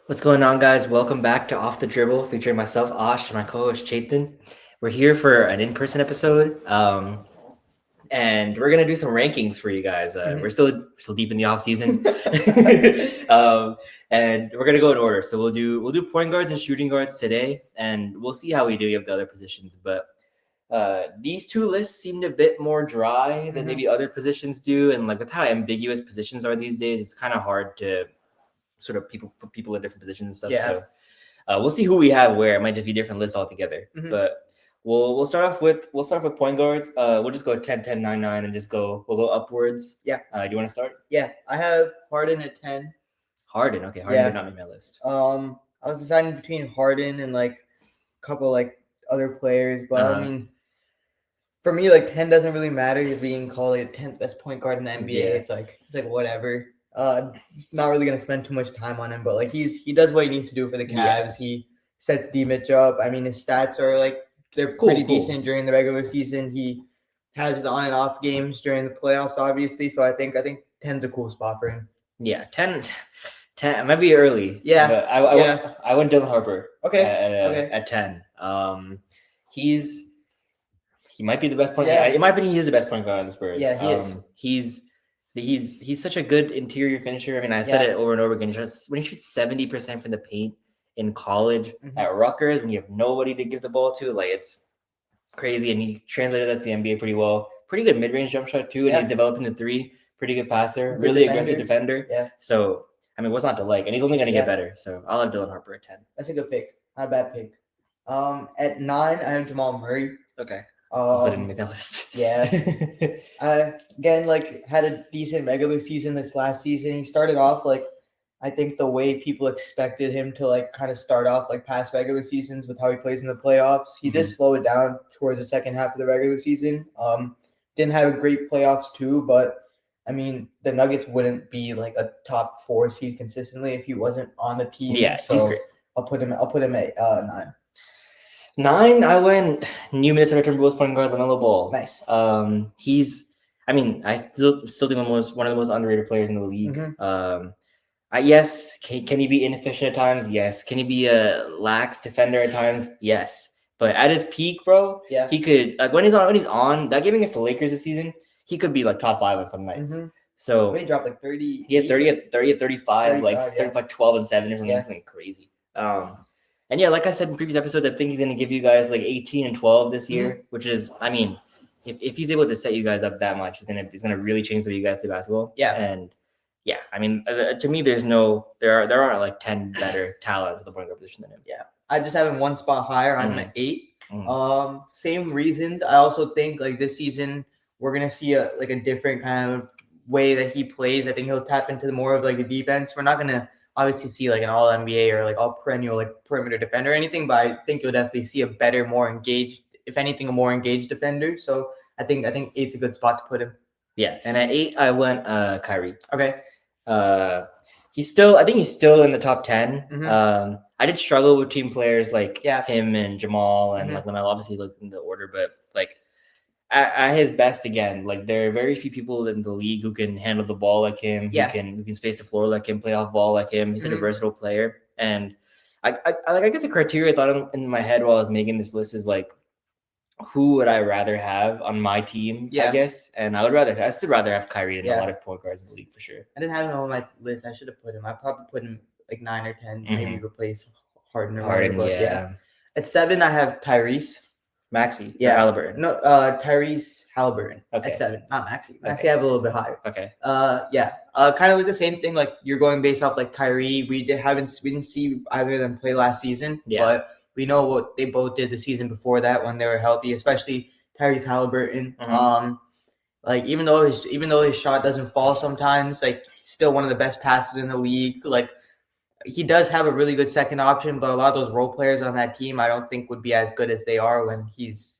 What's going on, guys? Welcome back to Off the Dribble, featuring myself, Ash, and my co-host Chetan. We're here for an in-person episode, and we're gonna do some rankings for you guys. We're still deep in the off season, and we're gonna go in order. So we'll do point guards and shooting guards today, and we'll see how we do with the other positions. But these two lists seemed a bit more dry than maybe other positions do, and like with how ambiguous positions are these days, it's kind of hard to sort of put people in different positions and stuff. Yeah. So we'll see who we have where. It might just be different lists altogether. But we'll start off with point guards. We'll just go 10, 10, 9, 9 and we'll go upwards. Yeah. Do you want to start? Yeah, I have Harden at 10. Harden. Okay, Harden did not make my list. I was deciding between Harden and like a couple like other players, but I mean, for me, like 10 doesn't really matter. You're being called like the 10th best point guard in the NBA. Yeah. It's like whatever. Not really gonna spend too much time on him, but like he does what he needs to do for the Cavs. Yeah. He sets D-Mitch up. I mean, his stats are like they're pretty decent during the regular season. He has his on and off games during the playoffs, obviously. So I think 10's a cool spot for him. Yeah, 10 it might be early. Yeah. But I went Dylan Harper. Okay. At 10. He might be the best point guard. In my opinion, he is the best point guard on the Spurs. Yeah, he is. He's such a good interior finisher. I mean, I said it over and over again. When he shoots 70% from the paint in college at Rutgers, when you have nobody to give the ball to, like it's crazy. And he translated that to the NBA pretty well. Pretty good mid-range jump shot too, and he's developing the three. Pretty good passer, really aggressive defender. Yeah. So I mean, what's not to like? And he's only going to get better. So I'll have Dylan Harper at 10. That's a good pick. Not a bad pick. At 9, I have Jamal Murray. Okay. So I didn't make that list. Yeah. Again, like had a decent regular season this last season. He started off like I think the way people expected him to like kind of start off like past regular seasons with how he plays in the playoffs. He did slow it down towards the second half of the regular season. Didn't have a great playoffs too, but I mean the Nuggets wouldn't be like a top 4 seed consistently if he wasn't on the team. Yeah, so he's great. I'll put him at 9. 9, I went new Minnesota Timberwolves point guard LaMelo Ball. Nice. I still think one of the most underrated players in the league. Yes, can he be inefficient at times? Yes. Can he be a lax defender at times? Yes. But at his peak, bro, he could like when he's on that game against the Lakers this season, he could be like top 5 on some nights. So he dropped like 30. He had 30 at 35, like 35, 12 and 7 or something. Something crazy. And yeah, like I said in previous episodes, I think he's going to give you guys like 18 and 12 this year, which is, I mean, if he's able to set you guys up that much, he's gonna really change the way you guys play basketball. Yeah. And yeah, I mean, to me, there aren't like 10 better talents at the point guard position than him. Yeah, I just have him one spot higher. I'm at 8. Same reasons. I also think like this season we're gonna see a different kind of way that he plays. I think he'll tap into more of like a defense. We're not gonna obviously see like an all NBA or like all perennial like perimeter defender or anything, but I think you'll definitely see a better, more engaged, if anything, a more engaged defender. So I think 8's a good spot to put him. Yeah, and at 8 I went Kyrie. Okay. I think he's still in the top 10. I did struggle with team players like him and Jamal and like LaMelo. Obviously looked in the order, but like at his best again, like there are very few people in the league who can handle the ball like him, who can space the floor like him, play off ball like him. He's such a versatile player. And I guess the criteria I thought in my head while I was making this list is like, who would I rather have on my team, I guess? And I still rather have Kyrie than a lot of point guards in the league for sure. I didn't have him on my list. I should have put him. I probably put him like 9 or 10 to maybe replace Harden or whatever. Yeah. At 7, I have Tyrese Maxey. Yeah. Halliburton. No, Tyrese Halliburton. Okay. At 7, not Maxey. Maxey I have a little bit higher. Okay. Kind of like the same thing. Like you're going based off like Kyrie. We didn't see either of them play last season. Yeah. But we know what they both did the season before that when they were healthy, especially Tyrese Halliburton. Like even though his shot doesn't fall sometimes, like he's still one of the best passers in the league. Like he does have a really good second option, but a lot of those role players on that team I don't think would be as good as they are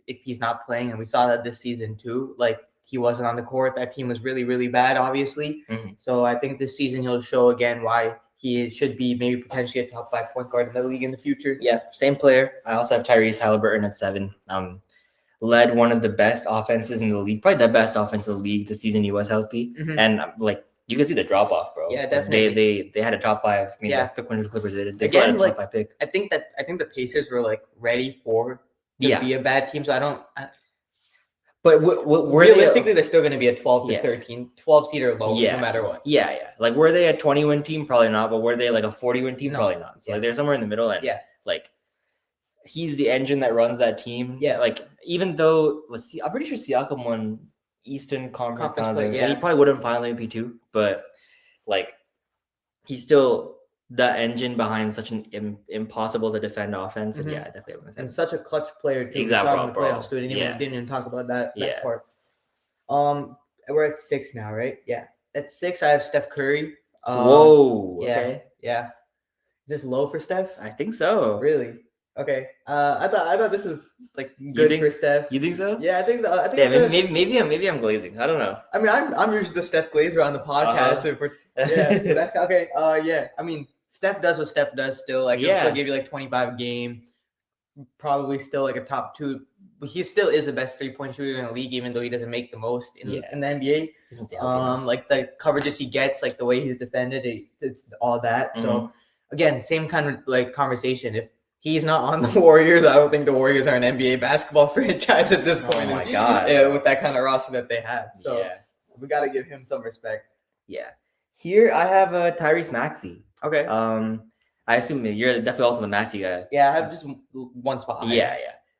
if he's not playing. And we saw that this season too. Like he wasn't on the court. That team was really, really bad, obviously. So I think this season he'll show again why he should be maybe potentially a top 5 point guard in the league in the future. Yeah, same player. I also have Tyrese Halliburton at 7. Led one of the best offenses in the league, probably the best offense in the league the season he was healthy. And like you can see the drop off, bro. Yeah, definitely. They had a top 5. I mean, Yeah. pick one of the Clippers. They Again, had a top 5 pick. I think the Pacers were like ready to be a bad team. So but realistically, they're still going to be a 12 to 13, 12 seed or lower, no matter what. Yeah. Like, were they a 20-win team? Probably not. But were they like a 40-win team? No. Probably not. So like, they're somewhere in the middle. And like, he's the engine that runs that team. Yeah. Like, even though I'm pretty sure Siakam won Eastern Conference Finals. He probably would have Finals MVP too. But like, he's still the engine behind such an impossible to defend offense. And I definitely want to say. And such a clutch player too. Exactly, bro. Didn't even talk about that part. We're at 6 now, right? Yeah. At 6, I have Steph Curry. Whoa. Yeah. Okay. Yeah. Is this low for Steph? I think so. Really? Okay. I thought this was like good for Steph. You think so? Yeah, I think. Maybe I'm glazing. I don't know. I mean, I'm usually the Steph Glazer on the podcast. So that's okay. Yeah. I mean, Steph does what Steph does still. Like, he'll still give you like 25 a game. Probably still like a top 2. But he still is the best 3-point shooter in the league, even though he doesn't make the most in the NBA. Like the coverages he gets, like the way he's defended, it's all that. So again, same kind of like conversation. If he's not on the Warriors, I don't think the Warriors are an NBA basketball franchise at this point. Oh my god! With that kind of roster that they have, so we got to give him some respect. Yeah. Here I have Tyrese Maxey. Okay. I assume you're definitely also the Maxey guy. Yeah, I have just one spot. Yeah.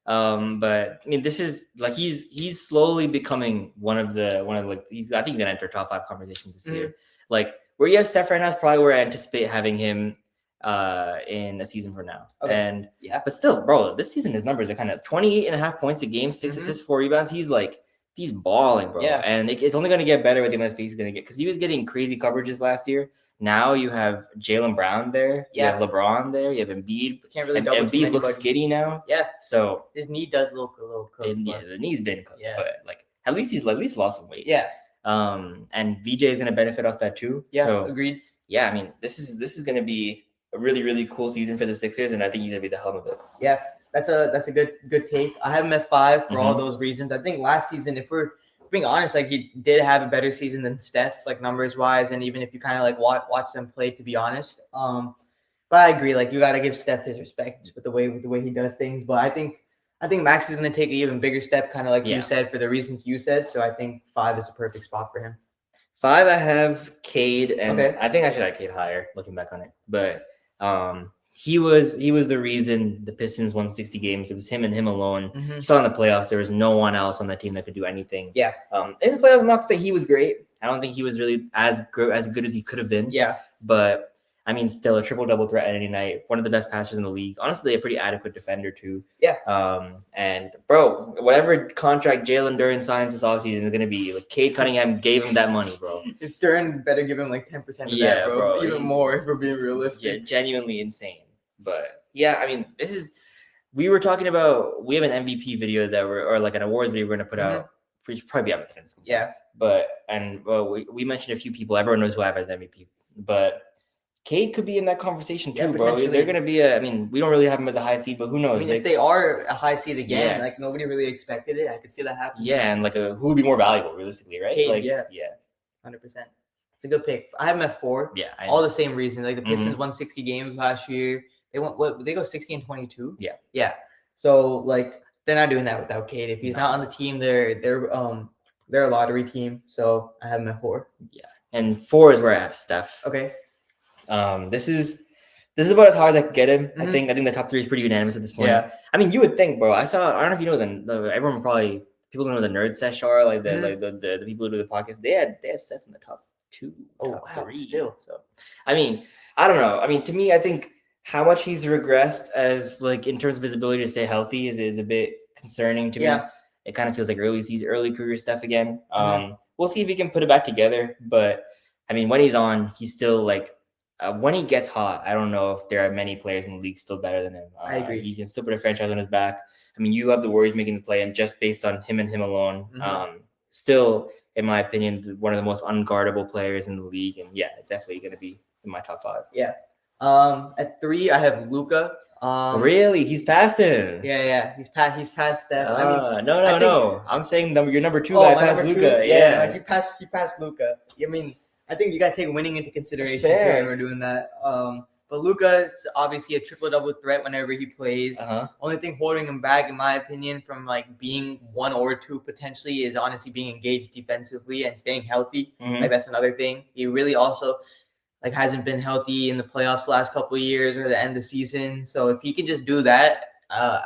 But I mean, this is like he's slowly becoming one of the I think he's gonna enter top 5 conversations this year. Like, where you have Steph right now is probably where I anticipate having him in a season from now. Okay. And but still, bro, this season his numbers are kind of 28.5 points a game, 6 assists, 4 rebounds. He's balling, bro. Yeah. And it's only going to get better with the amount of space he's going to get, because he was getting crazy coverages last year. Now you have Jaylen Brown there. You have LeBron there. You have Embiid. Can't really Embiid looks skinny now. Yeah. So his knee does look a little cooked. The knee's been cooked. Yeah. But like, at least he's lost some weight. Yeah. And VJ is going to benefit off that too. Yeah. So, agreed. Yeah. I mean, this is going to be a really, really cool season for the Sixers, and I think he's going to be the helm of it. Yeah. That's a good take. I have him at 5 for all those reasons. I think last season, if we're being honest, like, he did have a better season than Steph, like numbers wise, and even if you kind of like watch them play, to be honest. But I agree, like, you got to give Steph his respect with the way he does things. But I think Max is going to take an even bigger step, kind of like you said, for the reasons you said. So I think 5 is a perfect spot for him. 5, I have Cade, and I think I should have Cade higher looking back on it, but he was the reason the Pistons won 60 games. It was him and him alone. You saw in the playoffs, there was no one else on the team that could do anything. Yeah. In the playoffs, I'm not gonna say he was great. I don't think he was really as good as he could have been. Yeah. But I mean, still a triple-double threat at any night. One of the best passers in the league. Honestly, a pretty adequate defender too. Yeah. And bro, whatever contract Jalen Duren signs this offseason is gonna be, like, Cade Cunningham gave him that money, bro. If Duren better give him like 10% of that, bro. Even more if we're being realistic. Yeah, genuinely insane. But yeah, I mean, we were talking about, we have an MVP video or like an awards video we're going to put out. We should probably be out with it. Yeah. But, we mentioned a few people. Everyone knows who I have as MVP. But Cade could be in that conversation too, bro. They're going to be I mean, we don't really have him as a high seed, but who knows? I mean, if they are a high seed again, like, nobody really expected it. I could see that happening. Yeah, and like who would be more valuable, realistically, right? Cade, yeah. 100%. It's a good pick. I have him at 4. Yeah. All the same reasons. Like, the Pistons won 60 games last year. They went. They go 60-22. Yeah. Yeah. So, like, they're not doing that without Cade. If he's not on the team, they're a lottery team. So I have him at 4. Yeah. And 4 is where I have Steph. Okay. This is about as hard as I could get him. I think the top 3 is pretty unanimous at this point. Yeah. I mean, you would think, bro. I don't know if you know everyone probably, people don't know the Nerd Sesh are, like the people who do the podcast. They had Steph in the top 2. Top 3 still. So I mean, I don't know. I mean, to me, I think how much he's regressed as, like, in terms of his ability to stay healthy is a bit concerning to me. It kind of feels like early career stuff again. We'll see if he can put it back together. But I mean, when he's on, he's still like, when he gets hot, I don't know if there are many players in the league still better than him. I agree. He can still put a franchise on his back. I mean, you have the Warriors making the play, and just based on him and him alone, still, in my opinion, one of the most unguardable players in the league. And yeah, definitely going to be in my top 5. Yeah. At 3, I have Luka. Really? He's past him? Yeah. He's past Steph. I mean, no. I'm saying your number 2 guy passed Luka. Yeah, like he passed Luka. I mean, I think you got to take winning into consideration when we're doing that. But Luka is obviously a triple-double threat whenever he plays. Only thing holding him back, in my opinion, from like being 1 or 2 potentially is honestly being engaged defensively and staying healthy. Like that's another thing. He really also like hasn't been healthy in the playoffs the last couple of years or the end of the season. So if he can just do that,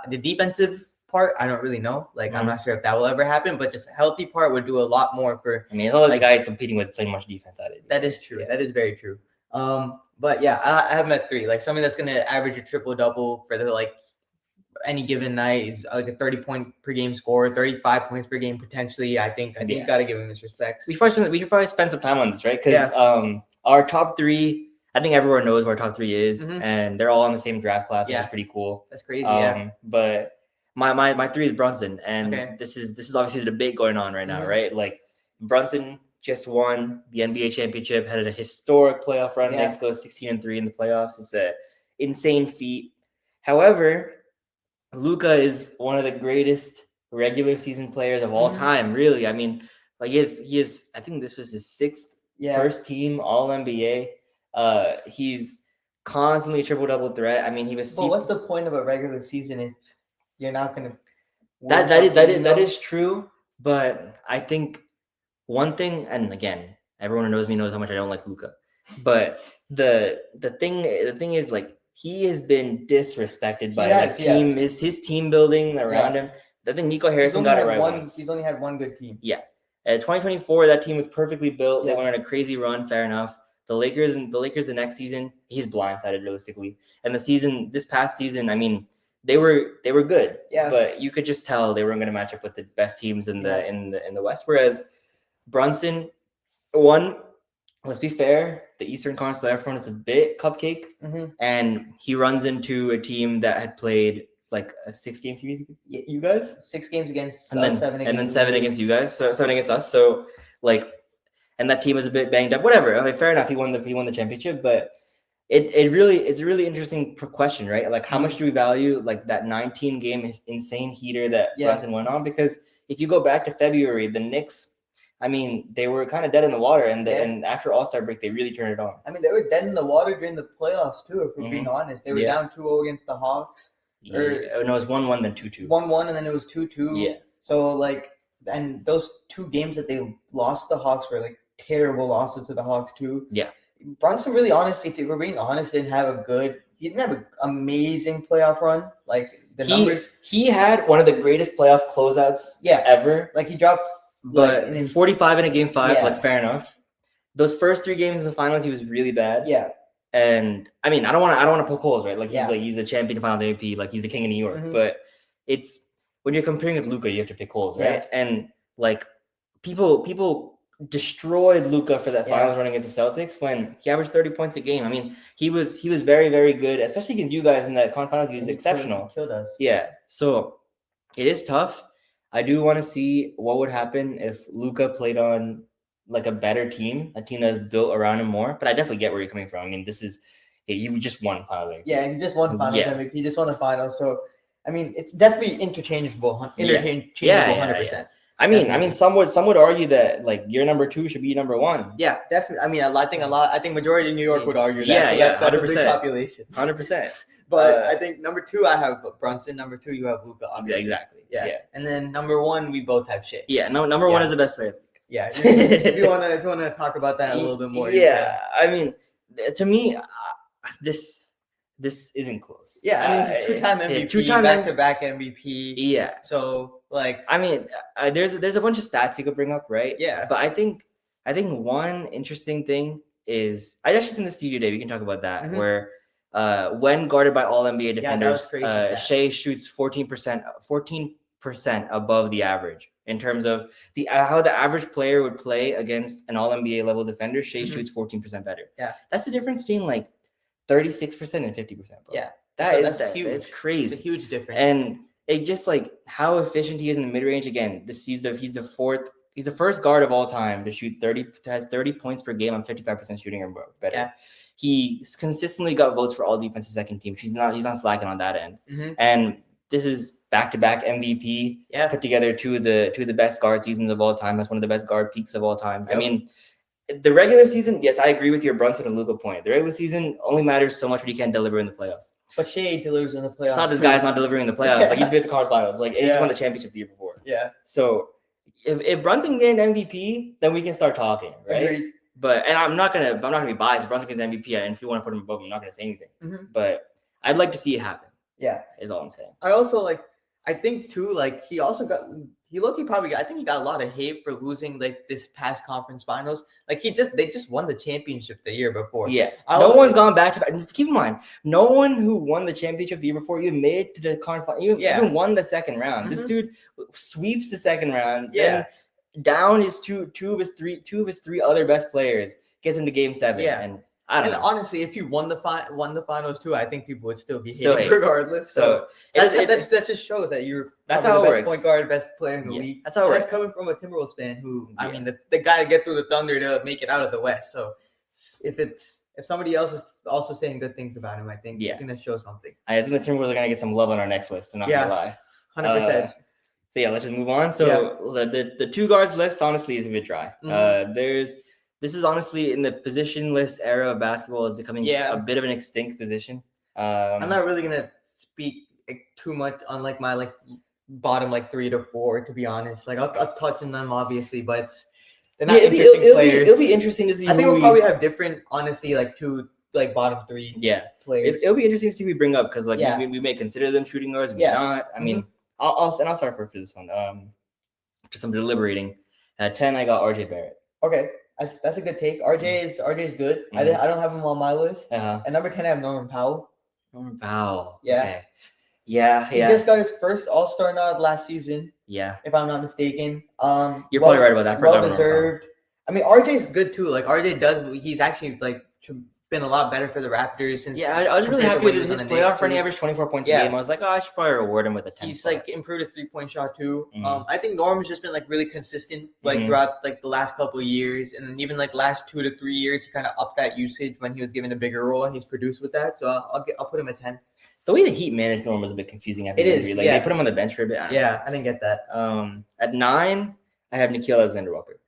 the defensive part, I don't really know. Like I'm not sure if that will ever happen, but just a healthy part would do a lot more for. I mean, it's all the guys competing with playing much defense out of it. That is true. Yeah. That is very true. But yeah, I have him at 3. Like something that's gonna average a triple-double for the like any given night, like a 30-point per game score, 35 points per game potentially. I think you got to give him his respects. We should probably spend some time on this, right? Because our top 3, I think everyone knows where our top 3 is, and they're all on the same draft class, which is pretty cool. That's crazy. But my 3 is Brunson, and this is obviously the debate going on right now, right? Like Brunson just won the NBA championship, had a historic playoff run. Knicks go 16-3 in the playoffs. It's an insane feat. However, Luka is one of the greatest regular season players of all time. Really, I mean, like he is. I think this was his 6th first team All NBA. He's constantly triple-double threat. I mean, he was. But what's the point of a regular season if you're not gonna? That is true, but I think. One thing, and again, everyone who knows me knows how much I don't like Luka. But the thing is like he has been disrespected by team. Is his team building around him? I think Nico Harrison got it right once. He's only had one good team. Yeah, at 2024, that team was perfectly built. They went on a crazy run. Fair enough. The Lakers the next season, he's blindsided realistically. And this past season, I mean, they were good. Yeah. But you could just tell they weren't going to match up with the best teams in the West. Whereas Brunson, let's be fair, the Eastern Conference playoff run is a bit cupcake, and he runs into a team that had played like a 6-game series against you guys, 6 games against and then 7 against, and then 7 against you guys, so 7 against us. So like, and that team was a bit banged up. Whatever. I mean, fair enough. He won the championship, but it's a really interesting question, right? Like, how much do we value like that 19-game insane heater that Brunson went on? Because if you go back to February, the Knicks. I mean, they were kind of dead in the water, and after All-Star break, they really turned it on. I mean, they were dead in the water during the playoffs, too, if we're being honest. They were down 2-0 against the Hawks. No, it was 1-1, then 2-2. 1-1, and then it was 2-2. Yeah. So, like, and those 2 games that they lost the Hawks were, like, terrible losses to the Hawks, too. Yeah. Brunson really, honestly, if we're being honest, he didn't have an amazing playoff run. Like, the numbers. He had one of the greatest playoff closeouts ever. Like, he dropped... But 45 in a game 5, like fair enough. Those first 3 games in the finals, he was really bad. Yeah. And I mean, I don't want to poke holes, right? Like he's a champion finals MVP, like he's the king of New York. But it's when you're comparing with Luka, you have to pick holes, right? And like people destroyed Luka for that finals running against the Celtics when he averaged 30 points a game. I mean, he was very, very good, especially against you guys in that finals. He was exceptional. Killed us. Yeah. So it is tough. I do want to see what would happen if Luka played on like a better team, a team that is built around him more. But I definitely get where you're coming from. I mean, you just won finals MVP. Yeah, he just won finals MVP. He just won the finals. So, I mean, it's definitely interchangeable 100%. I mean, some would argue that like your number 2 should be number 1. Yeah, definitely. I mean, I think majority of New York would argue that. Yeah, that's 100%. A big population. 100%. But I think number 2 I have Brunson. Number 2 you have Luka. Obviously. Exactly. Yeah. And then number 1 we both have Shea. Yeah. No, number 1 is the best player. Yeah. If you wanna talk about that a little bit more. Yeah. I mean, to me, this isn't close. Yeah. I mean, he's 2-time MVP, back-to-back MVP. Yeah. So like, I mean, there's a bunch of stats you could bring up, right? Yeah. But I think one interesting thing is I actually in the studio today. We can talk about that where. When guarded by all NBA defenders, Shea shoots 14% above the average in terms of how the average player would play against an all NBA level defender. Shea shoots 14% better. Yeah, that's the difference between like 36% and 50%. Bro. Yeah, that's huge. It's crazy. It's a huge difference. And it just like how efficient he is in the mid range. Again, he's the first guard of all time to shoot 30 points per game on 55% shooting or better. Yeah. He's consistently got votes for all defensive second team. He's not slacking on that end. And this is back-to-back MVP. Yeah. Put together two of the best guard seasons of all time. That's one of the best guard peaks of all time. Yep. I mean, The regular season, yes, I agree with your Brunson and Luka point. The regular season only matters so much when you can't deliver in the playoffs. But Shea delivers in the playoffs. It's not this guy's not delivering in the playoffs. Like, he just made the conference finals. Like, he just won the championship the year before. Yeah. So, if Brunson gained MVP, then we can start talking, right? Agreed. And I'm not gonna be biased. If Brunson gets MVP, and if you want to put him above, I'm not gonna say anything. Mm-hmm. But I'd like to see it happen. Yeah, is all I'm saying. I also I think too, he also got. I think he got a lot of hate for losing this past conference finals. They just won the championship the year before. Yeah, no one's gone back to back. Keep in mind, no one who won the championship the year before even made it to the conference. Even won the second round. Mm-hmm. This dude sweeps the second round. Yeah, then down his two of his three other best players, gets him to Game 7. Yeah, and I don't know. Honestly, if you won the finals too, I think people would still be hating regardless. So that just shows that you're that's how the it best works. Point guard, best player in the league. That's how it works. That's coming from a Timberwolves fan who, I mean, the guy to get through the Thunder to make it out of the West. So if somebody else is also saying good things about him, I think that shows something. I think the Timberwolves are gonna get some love on our next list. I'm not gonna lie. 100%. So let's just move on. So the two guards list honestly is a bit dry. Mm-hmm. This is honestly in the positionless era of basketball is becoming a bit of an extinct position. I'm not really gonna speak too much on my bottom 3 to 4 to be honest. I'll touch on them obviously, but they're not interesting players. It'll be interesting to see. I think we'll probably have different, honestly, 2 bottom 3 players. It'll be interesting to see who we bring up because we may consider them shooting guards, we may not. I mean, I'll start for this one. Because I'm deliberating. At 10, I got RJ Barrett. Okay. That's a good take. RJ is good. Mm-hmm. I don't have him on my list. At number 10, I have Norman Powell. Norman Powell. Yeah. Okay. Yeah. He just got his first All-Star nod last season. Yeah. If I'm not mistaken. You're probably right about that. Well deserved. I mean, RJ's good too. He's actually been a lot better for the Raptors since. Yeah, I was really happy with his playoff run. He averaged 24 points a game. I was like, I should probably reward him with a 10. He's improved his 3-point shot too. Mm-hmm. I think Norman's just been really consistent throughout the last couple of years, and then even last 2 to 3 years, he kind of upped that usage when he was given a bigger role, and he's produced with that. So I'll put him at 10. The way the Heat managed Norman was a bit confusing after the injury. They put him on the bench for a bit. I didn't get that. At 9, I have Nickeil Alexander-Walker.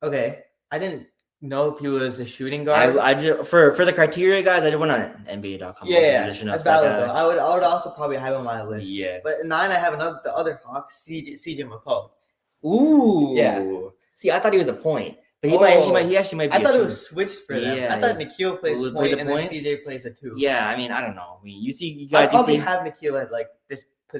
Okay, I didn't know if he was a shooting guard. I just, for the criteria, guys, I just went on NBA.com. That's valid though. I would also probably have him on my list. Yeah. But at 9, I have the other Hawk, CJ McCollum. Ooh. Yeah. See, I thought he was a point. But he actually might be. I thought it was switched for them. I thought Nickeil plays point and then CJ plays a 2. Yeah, I mean, I don't know. I mean, you guys. I'd probably have Nickeil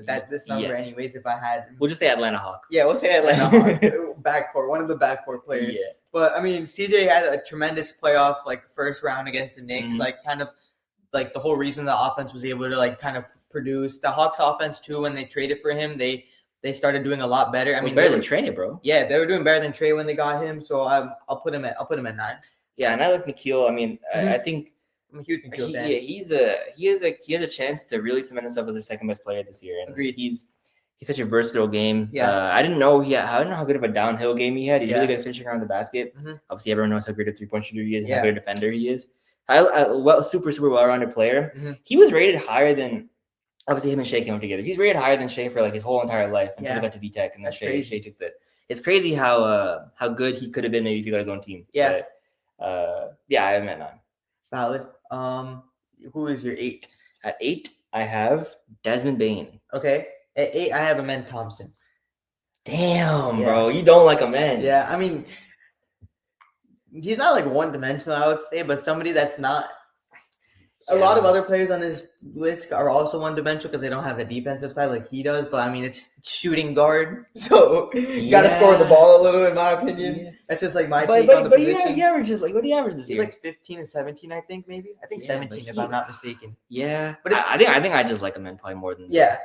at this number anyways if I had. We'll just say Atlanta Hawk. Yeah, we'll say Atlanta Hawk. Backcourt, one of the backcourt players. Yeah. But I mean, CJ had a tremendous playoff first round against the Knicks. Mm-hmm. The whole reason the offense was able to kind of produce. The Hawks offense too, when they traded for him, they started doing a lot better. I mean, better than Trey, bro. Yeah, they were doing better than Trey when they got him. So I'll put him at 9. Yeah, and I like Nickeil. I mean, I think I'm a huge Nickeil fan. He has a chance to really cement himself as their second best player this year. And agreed. He's such a versatile game. Yeah. I didn't know how good of a downhill game he had. He's really good at finishing around the basket. Mm-hmm. Obviously, everyone knows how great a 3-point shooter he is and how good a defender he is. Super well-rounded player. Mm-hmm. He was rated higher than. Obviously, him and Shea came up together. He's rated higher than Shea for his whole entire life until he got to VTech, and then Shea took the. It's crazy how good he could have been maybe if he got his own team. Yeah. But, I am at 9. Valid. Who is your 8? At 8, I have Desmond Bane. Okay. At 8, I have Amen Thompson. Damn, bro, you don't like Amen. Yeah, I mean, he's not one-dimensional, I would say, but somebody that's not. A lot of other players on this list are also one-dimensional because they don't have the defensive side like he does. But I mean, it's shooting guard, so you got to score the ball a little, in my opinion. Yeah. That's just my take on the position. He averages what do you average this year? He's 15 or 17, I think, maybe. I think 17, if I'm not mistaken. Yeah, but I think I just like him probably more than. Yeah,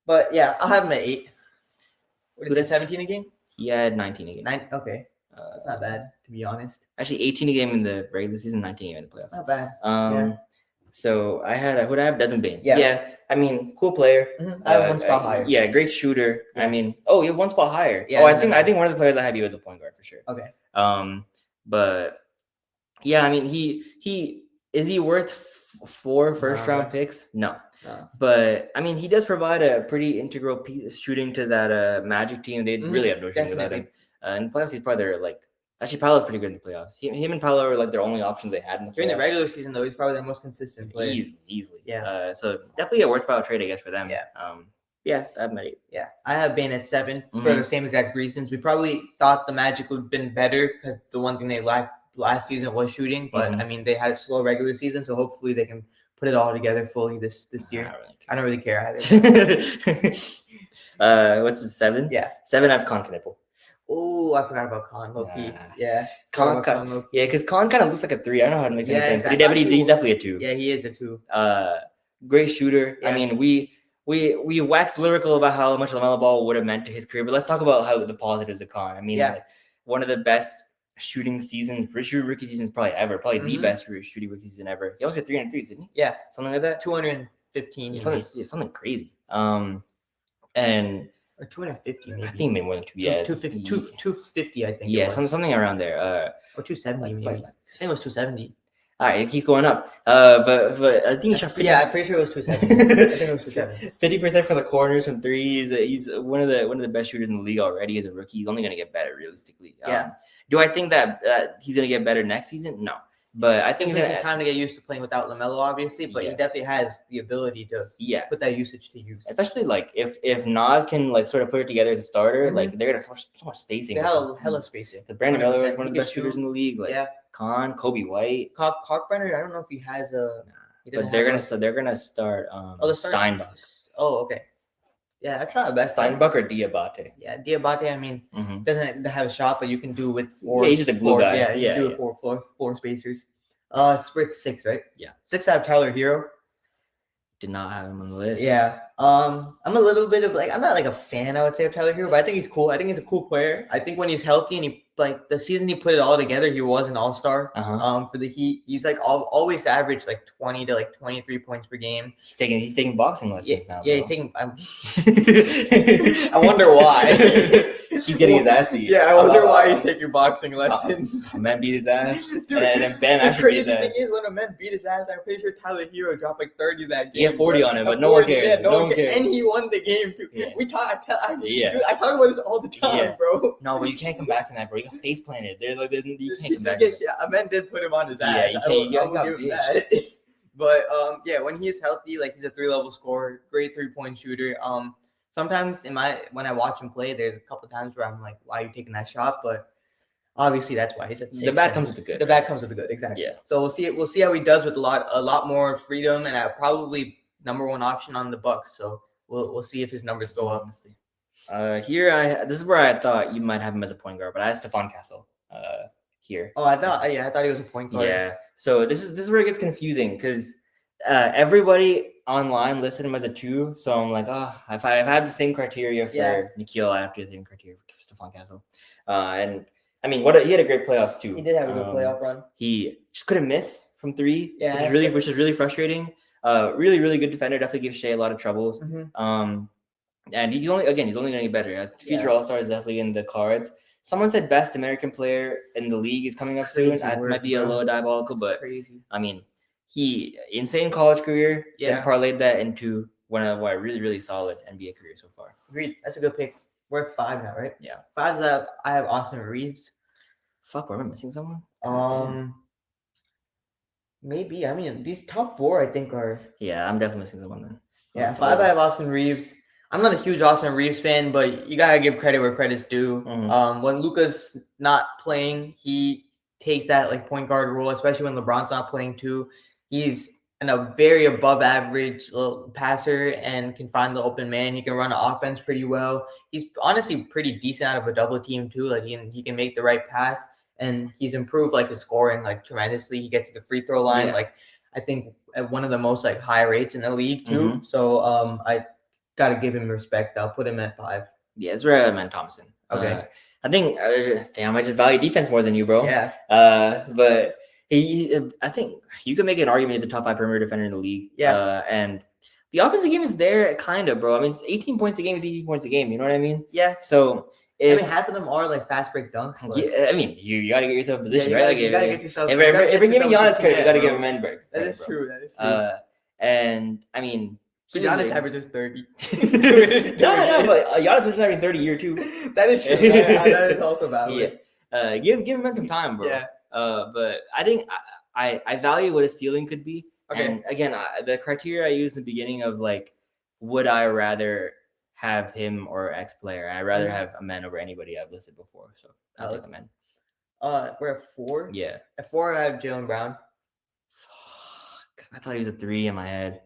but I'll have him at 8. What is it? 17 a game? He had 19 a game. 9. Okay, that's not bad to be honest. Actually, 18 a game in the regular season, 19 a game in the playoffs. Not bad. So I had Desmond Bane. Yeah. I mean, cool player. Mm-hmm. I have one spot higher. Yeah, great shooter. Yeah. I mean, you have one spot higher. Yeah. I think one of the players I have you as a point guard for sure. Okay. But yeah, I mean, he is he worth 4 first-round picks? No. But I mean, he does provide a pretty integral piece shooting to that Magic team. They really have no shooting without him. In the playoffs, he's probably their Actually, Paolo's pretty good in the playoffs. Him and Paolo were like their only options they had in the playoffs. During the regular season, though, he's probably their most consistent player. Easily. Yeah. So definitely a worthwhile trade, I guess, for them. Yeah. I've met it. Yeah. I have Bane at 7 for the same exact reasons. We probably thought the Magic would have been better because the one thing they lacked last season was shooting. But, I mean, they had a slow regular season, so hopefully they can put it all together fully this year. I don't really care either. What's the 7? Yeah. 7, I have Con Knipple. Oh, I forgot about Con, low-key. Yeah. Con, because Con kind of looks like a 3. I don't know how to make sense. But he's definitely a 2. Yeah, he is a 2. Great shooter. Yeah. I mean, we waxed lyrical about how much LaMelo Ball would have meant to his career, but let's talk about how the positives of Con. I mean, one of the best shooting seasons, rookie seasons probably ever. Probably the best shooting rookie season ever. He almost had 300 threes, didn't he? Yeah. Something like that? 215. Something crazy. And or 250 maybe. I think maybe more than 250, I think. Yeah, something around there. Or 270 maybe. I think it was 270. All right, it keeps going up. But I think he shot 50. Yeah, I'm pretty sure it was 270. I think it was 270. 50% from the corners and threes. He's one of the best shooters in the league already as a rookie. He's only going to get better realistically. Do I think that he's going to get better next season? No. But I think it's time to get used to playing without LaMelo, obviously. But he definitely has the ability to put that usage to use. Especially like if Nas can like sort of put it together as a starter, like they're gonna so much spacing. Hella spacing. The Brandon Miller is one of the best shooters in the league. Like Con, Kobe White, Kalkbrenner. I don't know if he has a. But they're gonna start Steinbach. Oh, okay. Yeah, that's not the best. Steinbach or Diabate. Yeah, Diabate. I mean, doesn't have a shot, but you can do with 4. Yeah, he's just a glue guy. Yeah, you can do it four spacers. Spritz 6, right? Yeah. 6 out of Tyler Hero. Did not have him on the list. Yeah. I'm a little bit of like, I'm not like a fan, I would say, of Tyler Hero, but I think he's cool. I think he's a cool player. I think when he's healthy and he like the season he put it all together, he was an all-star. For the Heat. He's like always averaged like 20 to like 23 points per game. He's taking boxing lessons now. Yeah, he's taking. I wonder why. He's getting his ass beat. Yeah, I wonder why he's taking boxing lessons. A man beat his ass. Dude, and then Ben the crazy thing is when a man beat his ass, I'm pretty sure Tyler Hero dropped like 30 that game. He had 40 on him, but no one cared. Yeah, no one cared. And he won the game too. Yeah. I talk about this all the time, bro. No, but you can't come back from that, bro. You got face planted. You can't come back. Yeah, a man did put him on his ass. Yeah, you can't. I'll give him that. But when he's healthy, like he's a 3-level scorer, great 3-point shooter. Sometimes when I watch him play, there's a couple times where I'm like, why are you taking that shot? But obviously that's why he's at 6. The bad comes with the good. The bad comes with the good, exactly. Yeah. So we'll see how he does with a lot more freedom and probably number 1 option on the Bucks. So we'll see if his numbers go up. This is where I thought you might have him as a point guard, but I had Stephon Castle here. Oh, I thought he was a point guard. Yeah. So this is where it gets confusing because everybody online listed him as a 2. So I'm like, if I had the same criteria for Nikhil, I have to do the same criteria for Stephon Castle. And I mean, he had a great playoffs too. He did have a good playoff run. He just couldn't miss from 3, yeah, which is really frustrating. Really, really good defender. Definitely gives Shea a lot of troubles. And he's only going to get better. Future All-Star is definitely in the cards. Someone said best American player in the league is coming up soon. That might be a little diabolical, but crazy. I mean, he insane college career. Then parlayed that into one of a really, really solid NBA career so far. Agreed. That's a good pick. We're at 5 now, right? Yeah. 5's I have Austin Reeves. Fuck, am I missing someone? Maybe. I mean, these top 4 I think are. Yeah, I'm definitely missing someone then. Yeah, 5 I have Austin Reeves. I'm not a huge Austin Reeves fan, but you gotta give credit where credit's due. When Luka's not playing, he takes that like point guard role, especially when LeBron's not playing too. He's a very above average passer and can find the open man. He can run an offense pretty well. He's honestly pretty decent out of a double team too. Like he can make the right pass, and he's improved like his scoring like tremendously. He gets to the free throw line like I think at one of the most like high rates in the league too. So I got to give him respect. I'll put him at 5. Yeah, it's where I meant Thompson. Okay. I think, I just value defense more than you, bro. Yeah. But I think you can make an argument he's a top 5 perimeter defender in the league. Yeah. And the offensive game is there, kind of, bro. I mean, it's 18 points a game is 18 points a game. You know what I mean? Yeah. So half of them are like fast break dunks. Yeah, I mean, you got to get yourself in position, right? You got to get yourself. If we're giving Giannis credit, you got to give him Menberg. That is true. And I mean. Giannis averages 30. No, but Giannis was averaging 30 year too. That is true. That is also valid. Yeah. Give him some time, bro. Yeah. But I think I value what his ceiling could be. Okay. And again, the criteria I used in the beginning of like, would I rather have him or X player? I'd rather have a man over anybody I've listed before. So I'll take a man. We're at 4. Yeah. At 4, I have Jaylen Brown. Fuck. I thought he was a 3 in my head.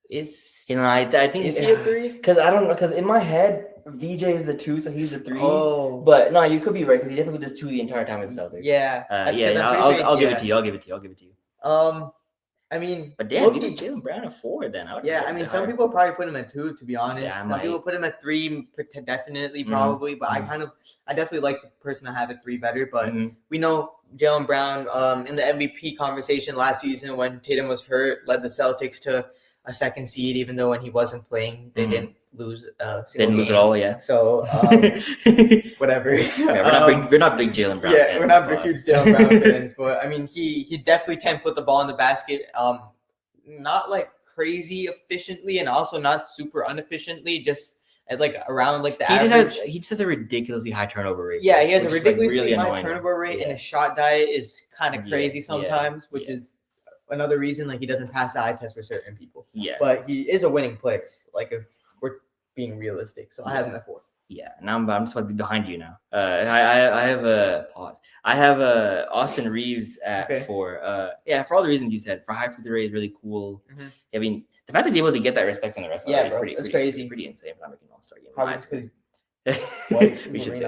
I think is he a 3? Because I don't know. Because in my head, VJ is a 2, so he's a 3. Oh, but no, you could be right because he definitely was 2 the entire time with Celtics. Yeah, I'll give it to you. I'll give it to you. I mean, but damn, you think Jaylen Brown a 4 then? I mean, some people probably put him at 2. To be honest, yeah, some people put him at 3, definitely, probably. But I definitely like the person I have at 3 better. But we know Jaylen Brown, in the MVP conversation last season when Tatum was hurt, led the Celtics to a 2nd seed, even though when he wasn't playing, they didn't lose. Didn't lose at all, yeah. So whatever. We're not big Jaylen Brown fans. Yeah, we're not big huge Jaylen Brown fans, but I mean, he definitely can put the ball in the basket. Not like crazy efficiently, and also not super inefficiently. Just at like around like the average. He just has a ridiculously high turnover rate. Yeah, he has a ridiculously really high turnover rate, and his shot diet is kind of crazy sometimes, which is another reason like he doesn't pass the eye test for certain people. Yeah, but he is a winning player. Like if we're being realistic, so I have him at 4. Yeah, now I'm just about to be behind you now. I have a pause. I have Austin Reeves at 4. For all the reasons you said, for high free throw rate is really cool. I mean, the fact that he's able to get that respect from the rest of it's crazy. Pretty insane for not making an All-Star game. Probably because we should say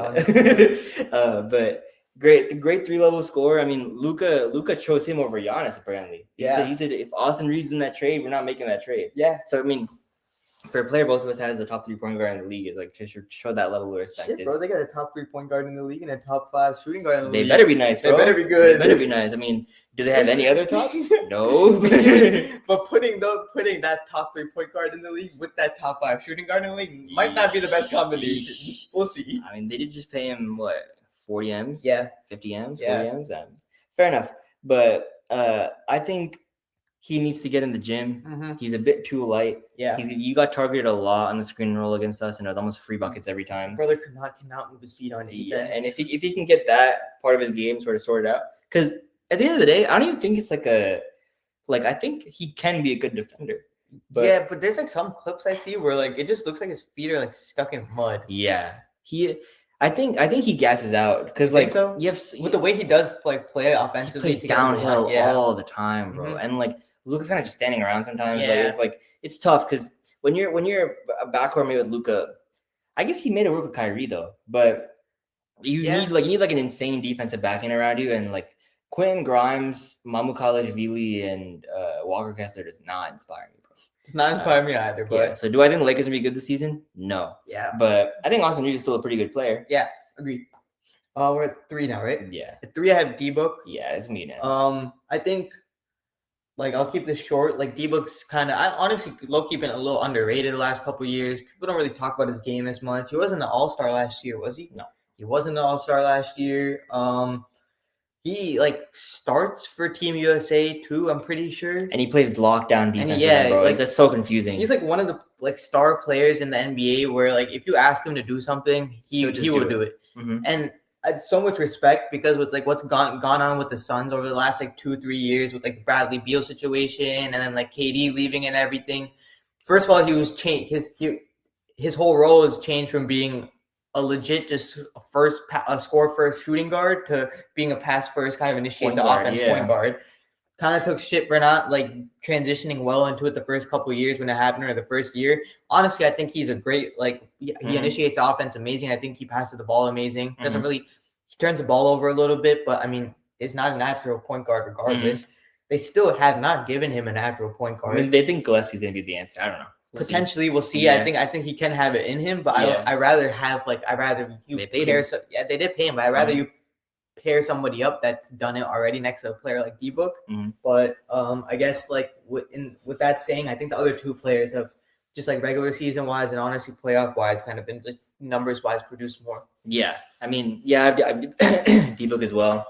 that. But great 3-level scorer. I mean, Luka chose him over Giannis apparently. He said if Austin Reeves is in that trade, we're not making that trade. Yeah. So I mean, for a player both of us has the top 3 point guard in the league, is like to show that level of respect. Shit, bro, they got a top 3 point guard in the league and a top 5 shooting guard in the league. They better be nice, bro. They better be good. They better be nice. I mean, do they have any other tops? No. But putting that top 3 point guard in the league with that top 5 shooting guard in the league might not be the best combination. We'll see. I mean, they did just pay him 40 M's? Yeah. 50 M's? 40 M's? Fair enough. But I think he needs to get in the gym. He's a bit too light. Yeah. You got targeted a lot on the screen and roll against us, and it was almost free buckets every time. Brother cannot move his feet on defense. Yeah, and if he can get that part of his game sort of sorted out, because at the end of the day, I don't even think it's I think he can be a good defender. But there's like some clips I see where like it just looks like his feet are like stuck in mud. Yeah, I think he gasses out because like so? You have with the way he does play offensively, he plays downhill all the time, bro, and like Luka's kind of just standing around sometimes. It's tough because when you're a backcourt mate with Luka, I guess he made it work with Kyrie though, but you need an insane defensive backing around you, and like Quentin Grimes, Mamukhalashvili, and Walker Kessler does not inspire me, bro. It's not inspiring me either. But so do I think the Lakers will be good this season? No. Yeah. But I think Austin Reeves is still a pretty good player. Yeah, agreed. We're at 3 now, right? Yeah. At 3, I have D-Book. Yeah, it's me now. I think. Like, I'll keep this short. Like, D-Book's kind of – I honestly low-key been a little underrated the last couple of years. People don't really talk about his game as much. He wasn't an all-star last year, was he? No. He wasn't an all-star last year. He, starts for Team USA, too, I'm pretty sure. And he plays lockdown defense, bro. It's so confusing. He's, one of the, star players in the NBA where, if you ask him to do something, he will do it. Mm-hmm. And I had so much respect because with what's gone on with the Suns over the last 2-3 years with the Bradley Beal situation and then KD leaving and everything. First of all, he was changed. His whole role has changed from being a legit just a score first shooting guard to being a pass first kind of initiating the offense point guard. Kind of took shit for not transitioning well into it the first couple of years when it happened or the first year. Honestly, I think he's a great he initiates the offense amazing. I think he passes the ball amazing. Doesn't really he turns the ball over a little bit, but I mean is not a natural point guard regardless. They still have not given him a natural point guard. I mean, they think Gillespie's gonna be the answer. I don't know. We'll see. Yeah. I think he can have it in him, but I'd rather you pair. They did pay him, but I'd rather you pair somebody up that's done it already next to a player like D-Book. But I guess with that saying, I think the other 2 players have just regular season wise and honestly playoff wise kind of been numbers wise produced more. Yeah, I mean, I D-Book as well.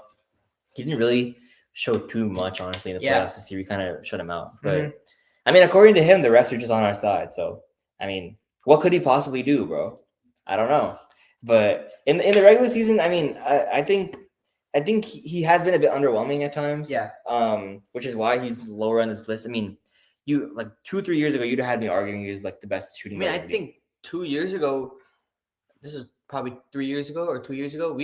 He didn't really show too much honestly in the playoffs this year. We kind of shut him out, but I mean, according to him, the refs are just on our side. So I mean, what could he possibly do, bro? I don't know. But in the regular season, I mean, I think he has been a bit underwhelming at times. Yeah. Which is why he's lower on this list. I mean, you like 2-3 years ago, you'd have had me arguing he was like the best shooting guard. I think 2 years ago, this is probably 3 years ago or 2 years ago,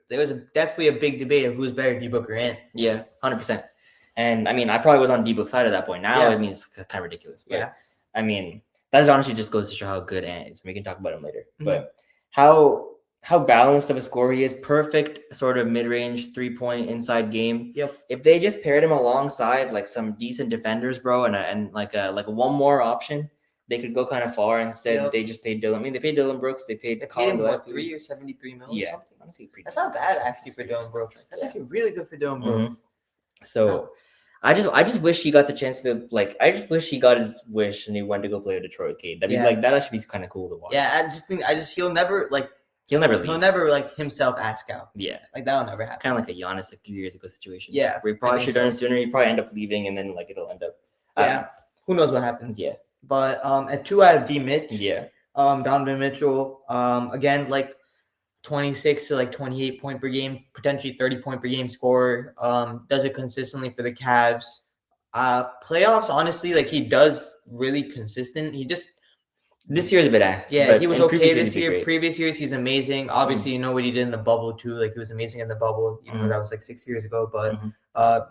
there was definitely a big debate of who's better, D-Book or Ant. Yeah, 100%. And I mean, I probably was on D-Book's side at that point. Now, I mean, it's kind of ridiculous. But, I mean, that honestly just goes to show how good Ant is. We can talk about him later. Mm-hmm. But how balanced of a scorer he is. Perfect sort of mid-range 3-point inside game. Yep. If they just paired him alongside like some decent defenders, bro, and like one more option, they could go kind of far. Instead, they just paid Dylan. I mean, they paid Dylan Brooks. They paid him what, 3 years, $73 million. Yeah, honestly, that's not bad actually for Dylan Brooks. That's actually really good for Dylan Brooks. Mm-hmm. So, I just wish he got the chance to like. I just wish he got his wish and he went to go play with Detroit. Cade. That'd be like that. Actually, be kind of cool to watch. Yeah, I just think he'll never leave. He'll never like himself ask out. Yeah, like that'll never happen. Kind of like a Giannis like 3 years ago situation. Yeah, where he probably should have done it sooner. He probably end up leaving and then like it'll end up. Who knows what happens? Yeah. But at 2 out of D Mitch. Yeah. Donovan Mitchell. Again, like 26 to like 28 point per game, potentially 30 point per game scorer. Does it consistently for the Cavs. Playoffs, honestly, like he does really consistent. He just this year's a bit he was okay this year. Previous years, he's amazing. Obviously, you know what he did in the bubble too. Like he was amazing in the bubble, even though that was like 6 years ago. But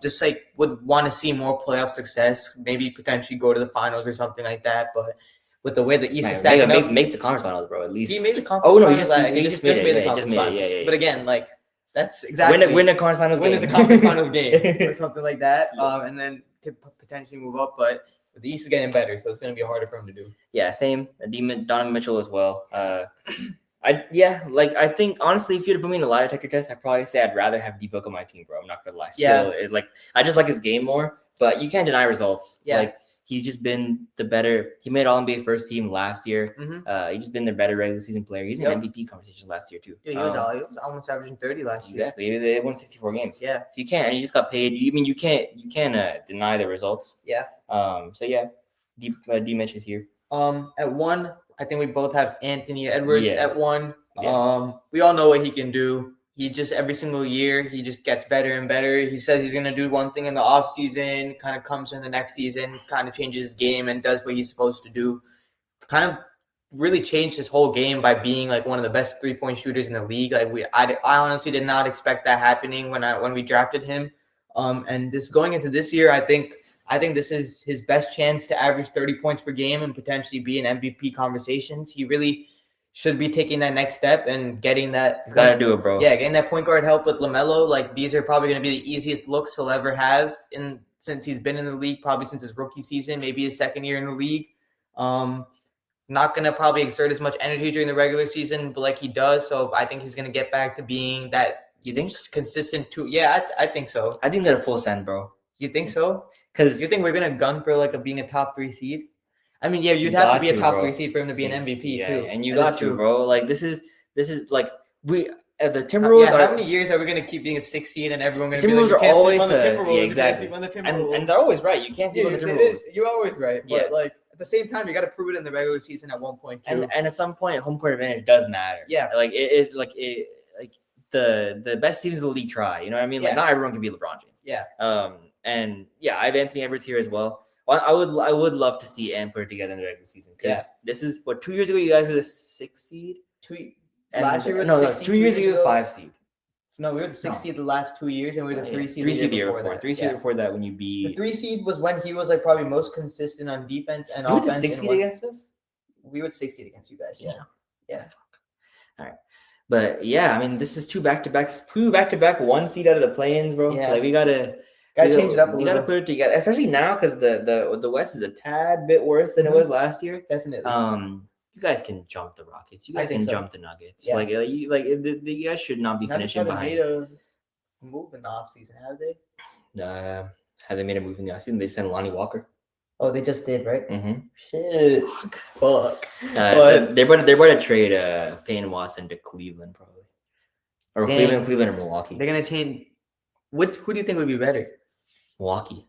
just like would want to see more playoff success. Maybe potentially go to the finals or something like that. But with the way the East is stacking up, make the conference finals, bro. At least he made the conference. No, he just made the conference finals. Yeah. But again, like that's exactly win a conference finals. Win is a conference finals game or something like that. And then to potentially move up, but the East is getting better, so it's going to be harder for him to do. Yeah, same. Donovan Mitchell as well. I think honestly, if you had put me in a lie detector test, I'd probably say I'd rather have D-Book on my team, bro. I'm not gonna lie. Still, I just like his game more, but you can't deny results. Yeah. Like he's just been the better. He made All-NBA first team last year. He's just been the better regular season player. He's in MVP conversation last year too. Yeah, he was almost averaging 30 last year. Exactly. They won 64 games. Yeah. So you can't, and he just got paid. You can't deny the results. Yeah. So yeah, D Mitch is here. At 1, I think we both have Anthony Edwards at 1. Yeah. We all know what he can do. He just every single year he just gets better and better. He says he's gonna do one thing in the off season, kind of comes in the next season, kind of changes his game and does what he's supposed to do. Kind of really changed his whole game by being like one of the best 3-point shooters in the league. Like I honestly did not expect that happening when we drafted him. And this going into this year, I think this is his best chance to average 30 points per game and potentially be in MVP conversations. He really should be taking that next step and getting that. He's got to do it, bro. Yeah, getting that point guard help with LaMelo. Like these are probably going to be the easiest looks he'll ever have since he's been in the league, probably since his rookie season, maybe his second year in the league. Not going to probably exert as much energy during the regular season, but like he does. So I think he's going to get back to being that. You think consistent too? Yeah, I think so. I think they're full send, bro. You think so? Because you think we're gonna gun for like being a top 3 seed? I mean, yeah, you'd have to be a top 3 seed for him to be an MVP too. And you got to, bro. Like this is like we the Timberwolves. How many years are we gonna keep being a 6 seed and everyone gonna Timberwolves be like, are always exactly. And they're always right. You can't sleep on the Timberwolves. You're always right. But like at the same time, you got to prove it in the regular season at one point too. And at some point, home court advantage does matter. Yeah. Like the best teams in the league try. You know what I mean? Like not everyone can be LeBron James. Yeah. And yeah, I have Anthony Edwards here as well. I would love to see Ant put it together in the regular season because this is what 2 years ago you guys were the 6th seed. Last year, 2 years ago 5 seed. No, we were the 6th seed the last 2 years, and we were the 3 seed. 3 seed the year before. 3 seed before that when you beat. The 3 seed was when he was like probably most consistent on defense and offense. We were the 6th seed against us. We were the 6th seed against you guys. Yeah. Fuck. All right. But yeah, I mean, this is 2 back-to-back 1 seed out of the play-ins, bro. Yeah. Like we gotta change it up a little. We gotta put it together, especially now because the West is a tad bit worse than it was last year. Definitely. You guys can jump the Rockets. You guys can jump the Nuggets. Yeah. You guys should not be finishing behind. Made a move in the offseason, have they? Have they made a move in the offseason? They sent Lonnie Walker. Oh, they just did, right? Mm-hmm. Shit. Fuck. But they're going to trade Payne Watson to Cleveland probably, or Cleveland or Milwaukee. They're going to change. Who do you think would be better? Milwaukee.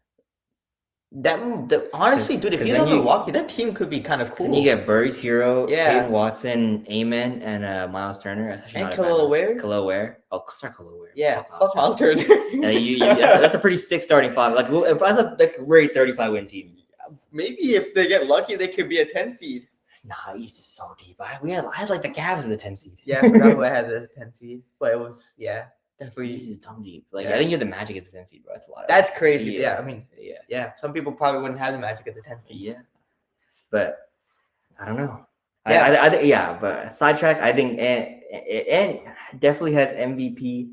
Honestly, dude, if he's on Milwaukee, that team could be kind of cool. Then you get Burris Hero, Peyton Watson, Amen, and Miles Turner. That's actually not Khalil Ware. Khalil Ware. Oh, sorry, Khalil Ware. Yeah, fuck Miles Turner. That's a pretty sick starting five. Like, that's a great 35-win team. Maybe if they get lucky, they could be a 10 seed. Nah, East is so deep. I had like the Cavs as the 10 seed. Yeah, I forgot who I had as 10 seed, but it was definitely. East is dumb deep. Like I think you're the Magic as the 10 seed, bro. That's a lot. That's crazy. Yeah, I mean, yeah. Some people probably wouldn't have the Magic as the 10 seed. Yeah, but I don't know. Yeah, but sidetrack. I think and definitely has MVP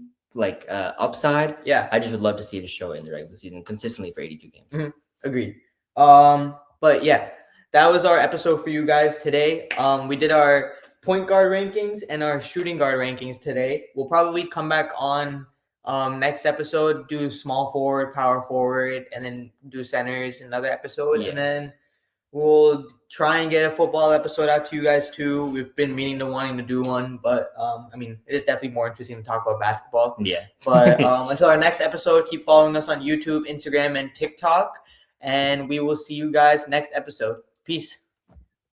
upside. Yeah, I just would love to see it show in the regular season consistently for 82 games. Mm-hmm. Agreed. But yeah, that was our episode for you guys today. We did our point guard rankings and our shooting guard rankings today. We'll probably come back on next episode, do small forward, power forward, and then do centers another episode. Yeah. And then we'll try and get a football episode out to you guys too. We've been wanting to do one, but I mean, it is definitely more interesting to talk about basketball. Yeah. But until our next episode, keep following us on YouTube, Instagram, and TikTok. And we will see you guys next episode. Peace.